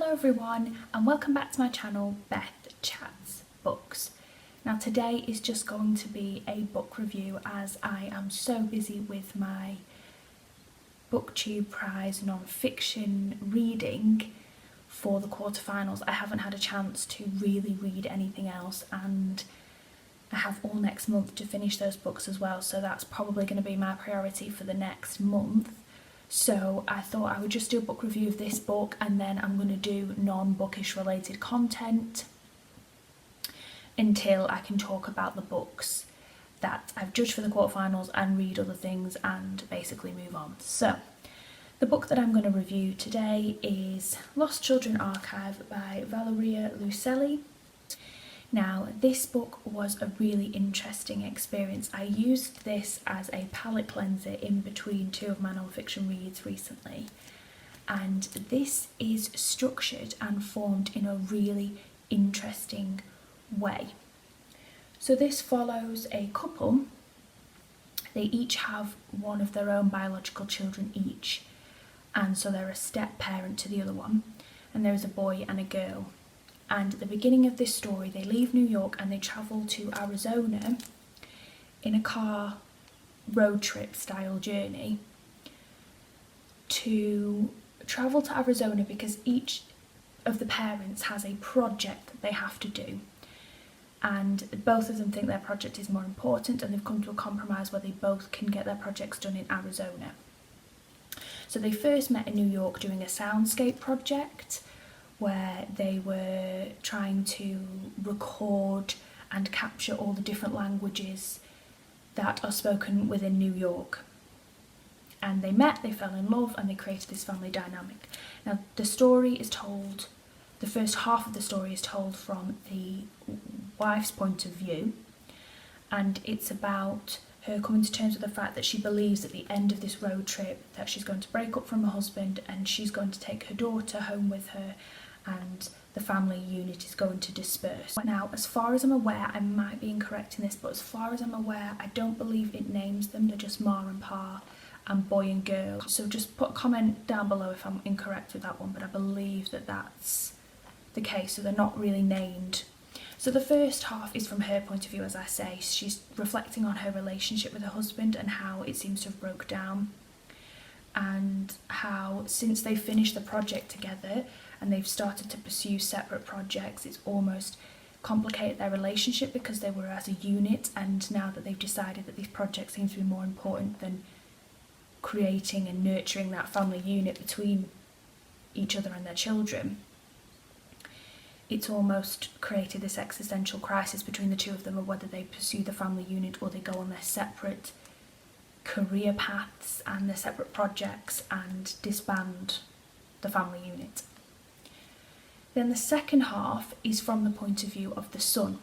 Hello everyone and welcome back to my channel BethChatsBooks. Now today is just going to be a book review as I am so busy with my BookTube Prize non-fiction reading for the quarterfinals. I haven't had a chance to really read anything else and I have all next month to finish those books as well, so that's probably going to be my priority for the next month. So I thought I would just do a book review of this book and then I'm going to do non-bookish related content until I can talk about the books that I've judged for the quarterfinals and read other things and basically move on. So the book that I'm going to review today is Lost Children Archive by Valeria Luiselli. Now this book was a really interesting experience. I used this as a palette cleanser in between two of my non-fiction reads recently, and this is structured and formed in a really interesting way. So this follows a couple. They each have one of their own biological children each, and so they're a step parent to the other one, and there is a boy and a girl. And at the beginning of this story, they leave New York and they travel to Arizona in a car road trip style journey to travel to Arizona because each of the parents has a project that they have to do. And both of them think their project is more important and they've come to a compromise where they both can get their projects done in Arizona. So they first met in New York doing a soundscape project where they were trying to record and capture all the different languages that are spoken within New York. And they met, they fell in love, and they created this family dynamic. Now the story is told, the first half of the story is told from the wife's point of view, and it's about her coming to terms with the fact that she believes at the end of this road trip that she's going to break up from her husband and she's going to take her daughter home with her and the family unit is going to disperse. Now, as far as I'm aware, I might be incorrect in this, but as far as I'm aware, I don't believe it names them. They're just Ma and Pa and boy and girl. So just put a comment down below if I'm incorrect with that one, but I believe that that's the case, so they're not really named. So the first half is from her point of view, as I say. She's reflecting on her relationship with her husband and how it seems to have broke down, and how since they finished the project together and they've started to pursue separate projects, it's almost complicated their relationship because they were as a unit, and now that they've decided that these projects seem to be more important than creating and nurturing that family unit between each other and their children, it's almost created this existential crisis between the two of them of whether they pursue the family unit or they go on their separate career paths and their separate projects and disband the family unit. Then the second half is from the point of view of the son.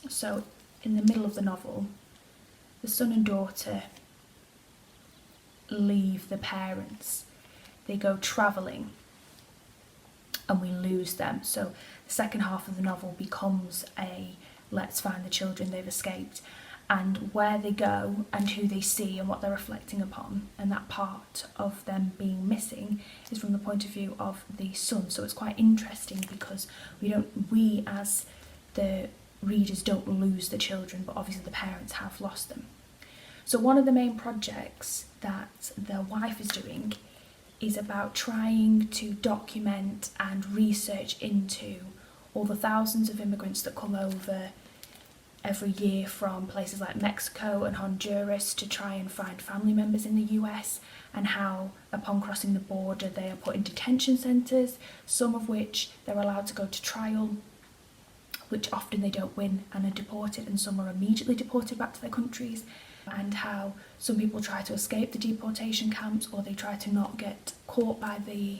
So in the middle of the novel, the son and daughter leave the parents. They go travelling and we lose them. So the second half of the novel becomes a let's find the children they've escaped, and where they go and who they see and what they're reflecting upon, and that part of them being missing is from the point of view of the son. So it's quite interesting because we as the readers don't lose the children, but obviously the parents have lost them. So one of the main projects that the wife is doing is about trying to document and research into all the thousands of immigrants that come over every year from places like Mexico and Honduras to try and find family members in the US, and how upon crossing the border they are put in detention centres, some of which they're allowed to go to trial, which often they don't win and are deported, and some are immediately deported back to their countries, and how some people try to escape the deportation camps or they try to not get caught by the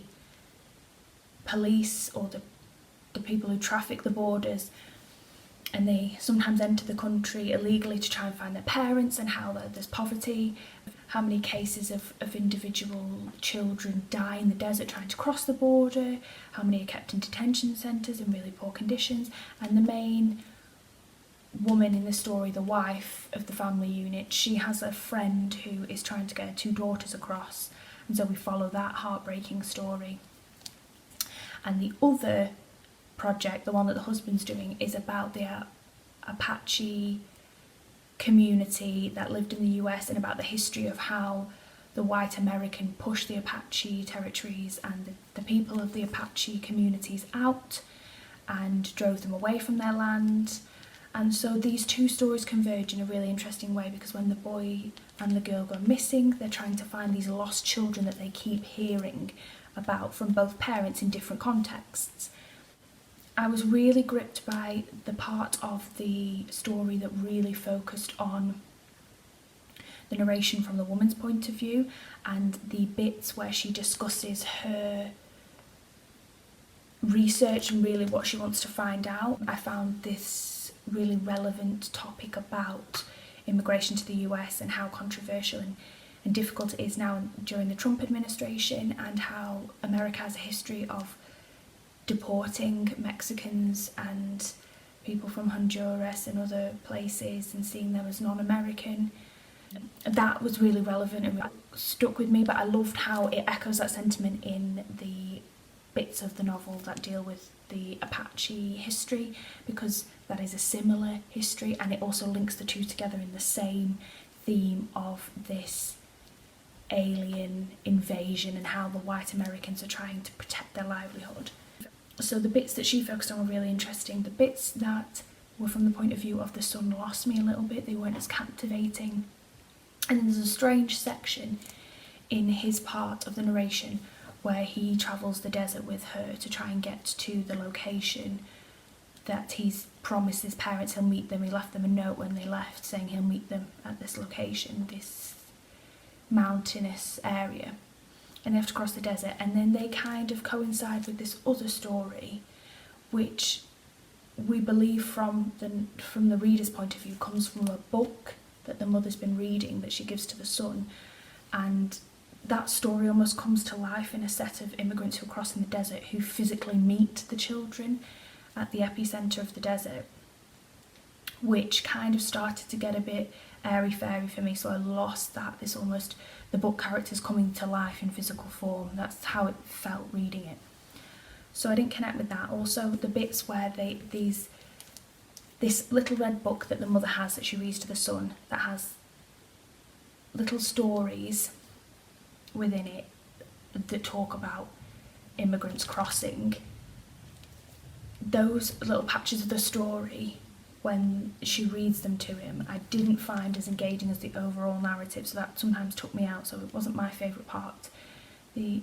police or the people who traffic the borders, and they sometimes enter the country illegally to try and find their parents, and how there's poverty, how many cases of individual children die in the desert trying to cross the border, how many are kept in detention centres in really poor conditions. And the main woman in the story, the wife of the family unit, she has a friend who is trying to get her two daughters across, and so we follow that heartbreaking story. And the other project, the one that the husband's doing, is about the Apache community that lived in the US, and about the history of how the white American pushed the Apache territories and the people of the Apache communities out and drove them away from their land. And so these two stories converge in a really interesting way, because when the boy and the girl go missing, they're trying to find these lost children that they keep hearing about from both parents in different contexts. I was really gripped by the part of the story that really focused on the narration from the woman's point of view, and the bits where she discusses her research and really what she wants to find out. I found this really relevant topic about immigration to the US and how controversial and difficult it is now during the Trump administration, and how America has a history of deporting Mexicans and people from Honduras and other places and seeing them as non-American. That was really relevant and stuck with me, but I loved how it echoes that sentiment in the bits of the novel that deal with the Apache history, because that is a similar history, and it also links the two together in the same theme of this alien invasion and how the white Americans are trying to protect their livelihood. So the bits that she focused on were really interesting. The bits that were from the point of view of the son lost me a little bit. They weren't as captivating. And then there's a strange section in his part of the narration where he travels the desert with her to try and get to the location that he's promised his parents he'll meet them. He left them a note when they left saying he'll meet them at this location, this mountainous area. And they have to cross the desert, and then they kind of coincide with this other story, which we believe from the reader's point of view comes from a book that the mother's been reading that she gives to the son. And that story almost comes to life in a set of immigrants who are crossing the desert, who physically meet the children at the epicenter of the desert, which kind of started to get a bit airy-fairy for me, so I lost that. This almost, the book characters coming to life in physical form, that's how it felt reading it. So I didn't connect with that. Also the bits where this little red book that the mother has that she reads to the son, that has little stories within it that talk about immigrants crossing, those little patches of the story, when she reads them to him, I didn't find as engaging as the overall narrative, so that sometimes took me out, so it wasn't my favourite part. The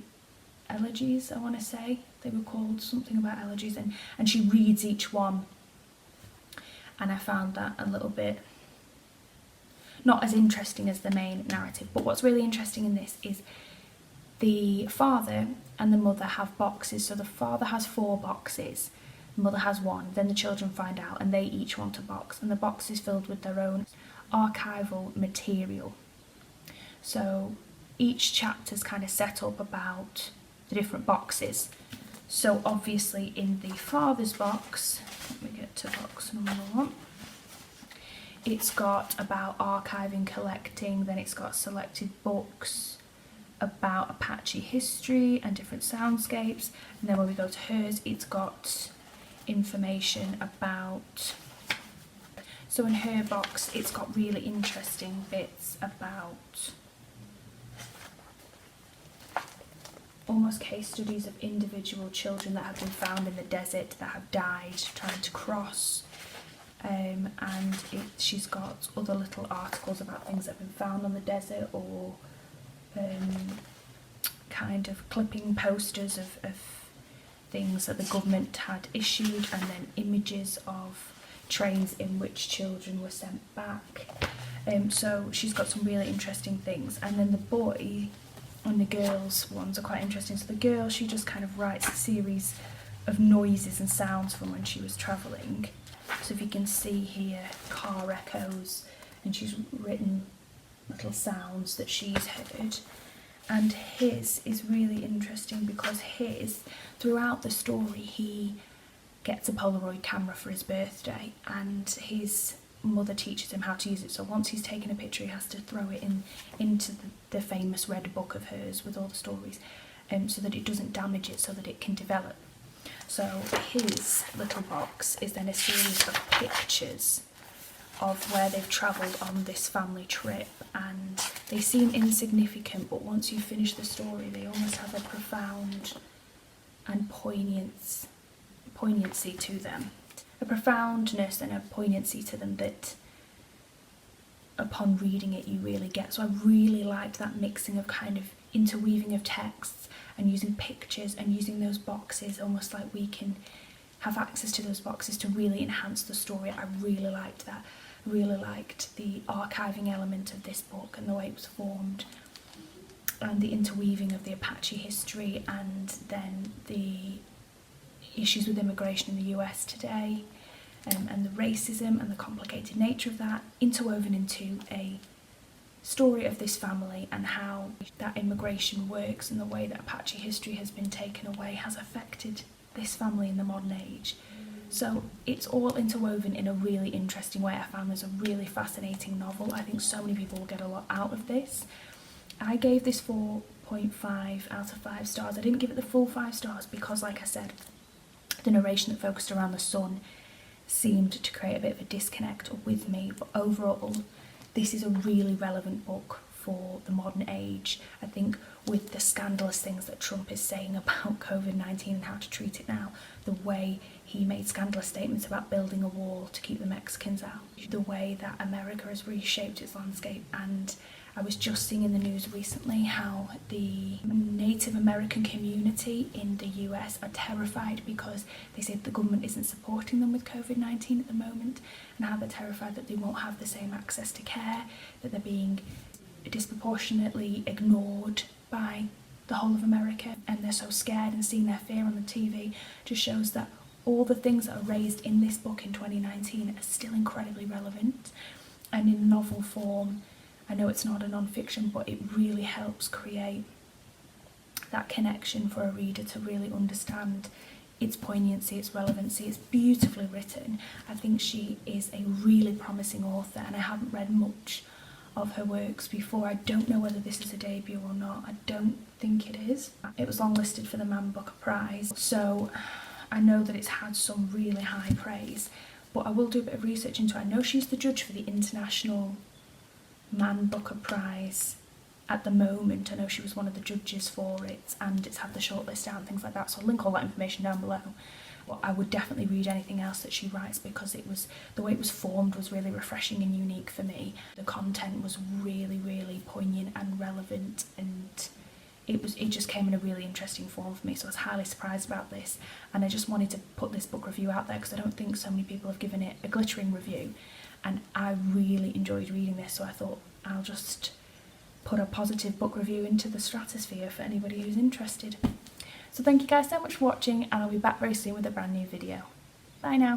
elegies, I want to say, they were called something about elegies, and she reads each one, and I found that a little bit not as interesting as the main narrative. But what's really interesting in this is the father and the mother have boxes, so the father has 4 boxes, the mother has 1, then the children find out and they each want a box, and the box is filled with their own archival material. So each chapter's kind of set up about the different boxes. So obviously in the father's box, let me get to box number 1, it's got about archiving, collecting, then it's got selected books about Apache history and different soundscapes, and then when we go to hers, it's got information about, so in her box it's got really interesting bits about almost case studies of individual children that have been found in the desert that have died trying to cross, and she's got other little articles about things that have been found on the desert, or kind of clipping posters of things that the government had issued, and then images of trains in which children were sent back. So she's got some really interesting things. And then the boy and the girls ones are quite interesting. So the girl, she just kind of writes a series of noises and sounds from when she was travelling. So if you can see here, car echoes, and she's written little sounds that she's heard. And his is really interesting because throughout the story, he gets a Polaroid camera for his birthday, and his mother teaches him how to use it. So once he's taken a picture, he has to throw it into the famous red book of hers with all the stories, so that it doesn't damage it, so that it can develop. So his little box is then a series of pictures of where they've travelled on this family trip, and they seem insignificant, but once you finish the story they almost have a profound and poignancy to them. A profoundness and a poignancy to them that upon reading it you really get. So I really liked that mixing of kind of interweaving of texts and using pictures and using those boxes, almost like we can have access to those boxes to really enhance the story. I really liked that. I really liked the archiving element of this book and the way it was formed, and the interweaving of the Apache history and then the issues with immigration in the US today, and the racism and the complicated nature of that, interwoven into a story of this family and how that immigration works and the way that Apache history has been taken away has affected this family in the modern age. So it's all interwoven in a really interesting way. I found this a really fascinating novel. I think so many people will get a lot out of this. I gave this 4.5 out of 5 stars. I didn't give it the full 5 stars because, like I said, the narration that focused around the son seemed to create a bit of a disconnect with me, but overall this is a really relevant book for the modern age. I think with the scandalous things that Trump is saying about COVID-19 and how to treat it now, the way he made scandalous statements about building a wall to keep the Mexicans out, the way that America has reshaped its landscape. And I was just seeing in the news recently how the Native American community in the US are terrified because they say the government isn't supporting them with COVID-19 at the moment, and how they're terrified that they won't have the same access to care, that they're being disproportionately ignored by the whole of America, and they're so scared, and seeing their fear on the TV just shows that all the things that are raised in this book in 2019 are still incredibly relevant. And in novel form, I know it's not a non-fiction, but it really helps create that connection for a reader to really understand its poignancy, its relevancy. It's beautifully written. I think she is a really promising author, and I haven't read much of her works before. I don't know whether this is a debut or not. I don't think it is. It was longlisted for the Man Booker Prize, so I know that it's had some really high praise, but I will do a bit of research into it. I know she's the judge for the International Man Booker Prize at the moment. I know she was one of the judges for it, and it's had the shortlist out and things like that, so I'll link all that information down below. But I would definitely read anything else that she writes because the way it was formed was really refreshing and unique for me. The content was really, really poignant and relevant, and it just came in a really interesting form for me, so I was highly surprised about this, and I just wanted to put this book review out there because I don't think so many people have given it a glittering review, and I really enjoyed reading this, so I thought I'll just put a positive book review into the stratosphere for anybody who's interested. So thank you guys so much for watching, and I'll be back very soon with a brand new video. Bye now.